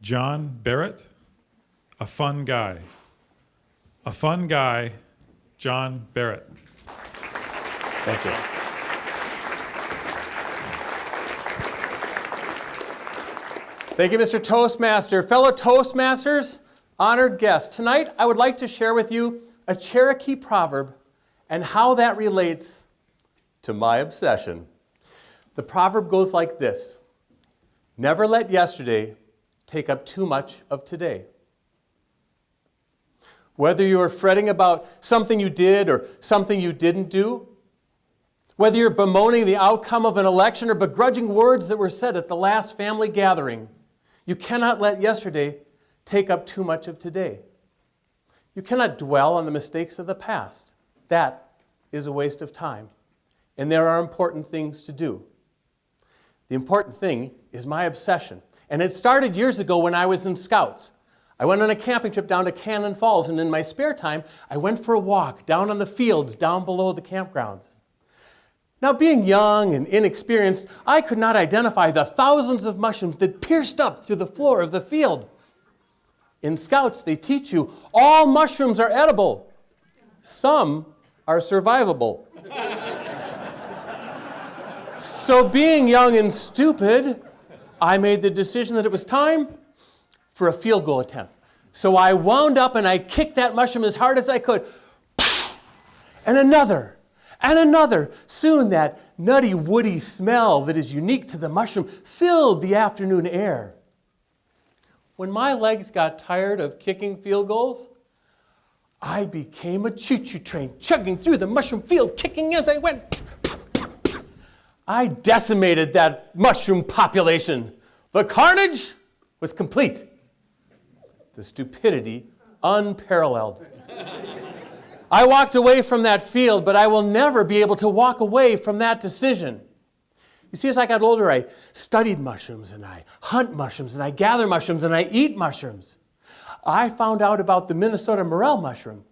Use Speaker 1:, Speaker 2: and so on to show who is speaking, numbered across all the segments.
Speaker 1: John Barett, a fun guy. A fun guy, John Barett.
Speaker 2: Thank you. Thank you, Mr. Toastmaster. Fellow Toastmasters, honored guests, tonight I would like to share with you a Cherokee proverb and how that relates to my obsession. The proverb goes like this: never let yesterday take up too much of today. Whether you are fretting about something you did or something you didn't do, whether you're bemoaning the outcome of an election or begrudging words that were said at the last family gathering, you cannot let yesterday take up too much of today. You cannot dwell on the mistakes of the past. That is a waste of time. And there are important things to do. The important thing is my obsession. And it started years ago when I was in Scouts. I went on a camping trip down to Cannon Falls, and in my spare time, I went for a walk down on the fields down below the campgrounds. Now, being young and inexperienced, I could not identify the thousands of mushrooms that pierced up through the floor of the field. In Scouts, they teach you all mushrooms are edible. Some are survivable. So being young and stupid, I made the decision that it was time for a field goal attempt. So I wound up and I kicked that mushroom as hard as I could. And another. And another. Soon that nutty, woody smell that is unique to the mushroom filled the afternoon air. When my legs got tired of kicking field goals, I became a choo-choo train, chugging through the mushroom field, kicking as I went. I decimated that mushroom population. The carnage was complete. The stupidity unparalleled. I walked away from that field, but I will never be able to walk away from that decision. You see, as I got older, I studied mushrooms, and I hunt mushrooms, and I gather mushrooms, and I eat mushrooms. I found out about the Minnesota Morel mushroom,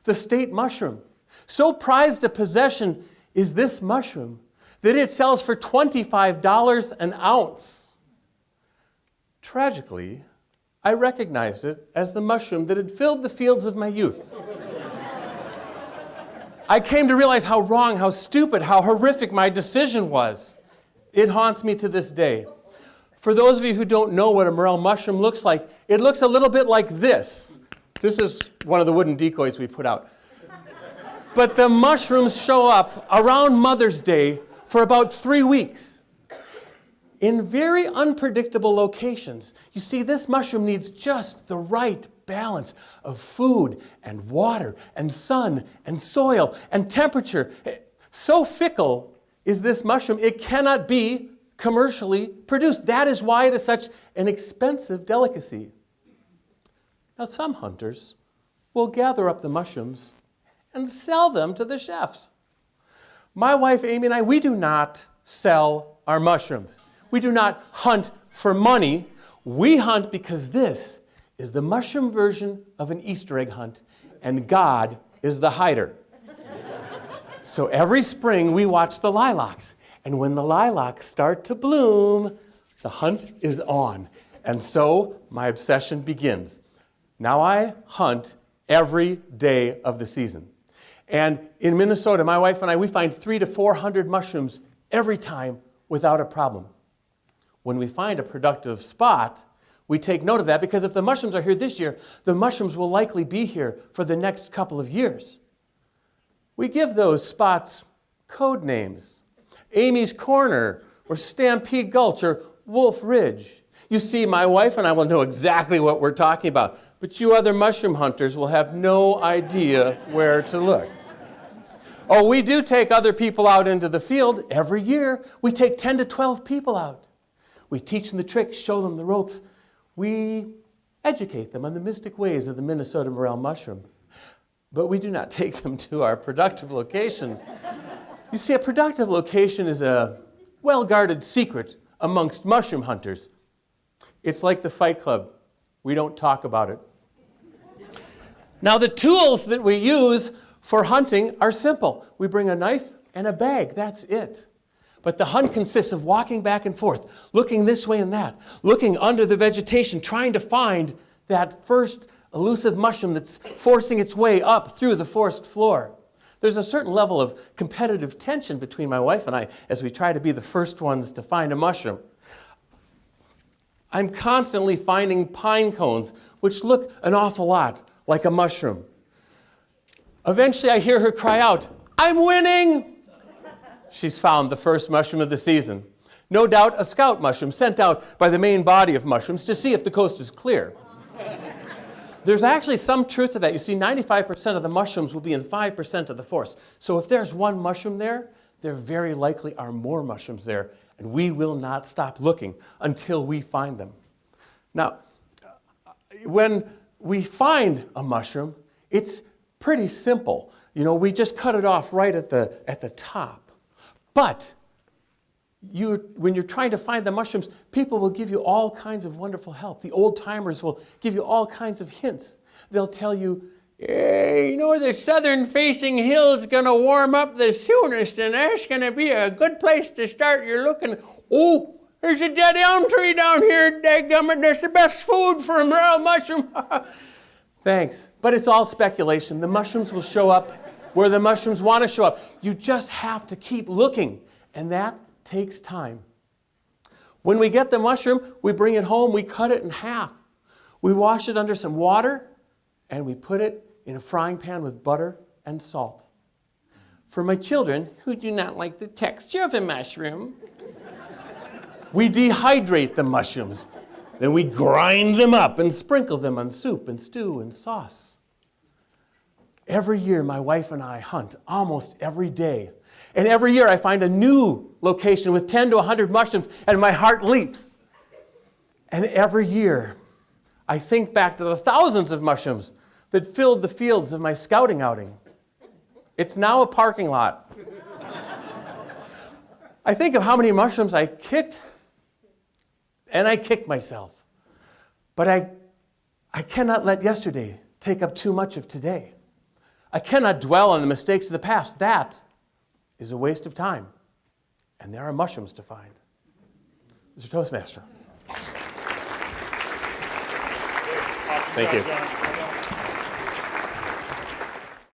Speaker 2: the state mushroom. So prized a possession is this mushroom that it sells for $25 an ounce. Tragically, I recognized it as the mushroom that had filled the fields of my youth. I came to realize how wrong, how stupid, how horrific my decision was. It haunts me to this day. For those of you who don't know what a morel mushroom looks like, it looks a little bit like this. This is one of the wooden decoys we put out. But the mushrooms show up around Mother's Day for about 3 weeks in very unpredictable locations. You see, this mushroom needs just the right balance of food and water and sun and soil and temperature. So fickle is this mushroom, it cannot be commercially produced. That is why it is such an expensive delicacy. Now, some hunters will gather up the mushrooms and sell them to the chefs. My wife Amy and I, we do not sell our mushrooms. We do not hunt for money. We hunt because this is the mushroom version of an Easter egg hunt, and God is the hider. So every spring we watch the lilacs, and when the lilacs start to bloom, the hunt is on. And so my obsession begins. Now I hunt every day of the season. And in Minnesota, my wife and I, we find 300 to 400 mushrooms every time without a problem. When we find a productive spot, we take note of that, because if the mushrooms are here this year, the mushrooms will likely be here for the next couple of years. We give those spots code names. Amy's Corner, or Stampede Gulch, or Wolf Ridge. You see, my wife and I will know exactly what we're talking about, but you other mushroom hunters will have no idea where to look. Oh, we do take other people out into the field every year. We take 10 to 12 people out. We teach them the tricks, show them the ropes. We educate them on the mystic ways of the Minnesota Morel mushroom. But we do not take them to our productive locations. You see, a productive location is a well-guarded secret amongst mushroom hunters. It's like the Fight Club. We don't talk about it. Now, the tools that we use for hunting are simple. We bring a knife and a bag. That's it. But the hunt consists of walking back and forth, looking this way and that, looking under the vegetation, trying to find that first elusive mushroom that's forcing its way up through the forest floor. There's a certain level of competitive tension between my wife and I as we try to be the first ones to find a mushroom. I'm constantly finding pine cones, which look an awful lot like a mushroom. Eventually, I hear her cry out, "I'm winning!" She's found the first mushroom of the season. No doubt a scout mushroom sent out by the main body of mushrooms to see if the coast is clear. There's actually some truth to that. You see, 95% of the mushrooms will be in 5% of the forest. So if there's one mushroom there very likely are more mushrooms there, and we will not stop looking until we find them. Now, when we find a mushroom, it's pretty simple. You know, we just cut it off right at the top. But when you're trying to find the mushrooms, people will give you all kinds of wonderful help. The old-timers will give you all kinds of hints. They'll tell you, hey, you know, the southern-facing hill's going to warm up the soonest, and that's going to be a good place to start your looking. Oh, there's a dead elm tree down here, dadgummit. That's the best food for a morel mushroom. Thanks. But it's all speculation. The mushrooms will show up where the mushrooms want to show up. You just have to keep looking, and that takes time. When we get the mushroom, we bring it home, we cut it in half. We wash it under some water, and we put it in a frying pan with butter and salt. For my children, who do not like the texture of a mushroom, we dehydrate the mushrooms. Then we grind them up and sprinkle them on soup and stew and sauce. Every year, my wife and I hunt almost every day. And every year, I find a new location with 10 to 100 mushrooms, and my heart leaps. And every year, I think back to the thousands of mushrooms that filled the fields of my scouting outing. It's now a parking lot. I think of how many mushrooms I kicked, and I kick myself. But I cannot let yesterday take up too much of today. I cannot dwell on the mistakes of the past. That is a waste of time. And there are mushrooms to find. Mr. Toastmaster.
Speaker 1: Awesome
Speaker 2: Thank
Speaker 1: job,
Speaker 2: you.
Speaker 1: John.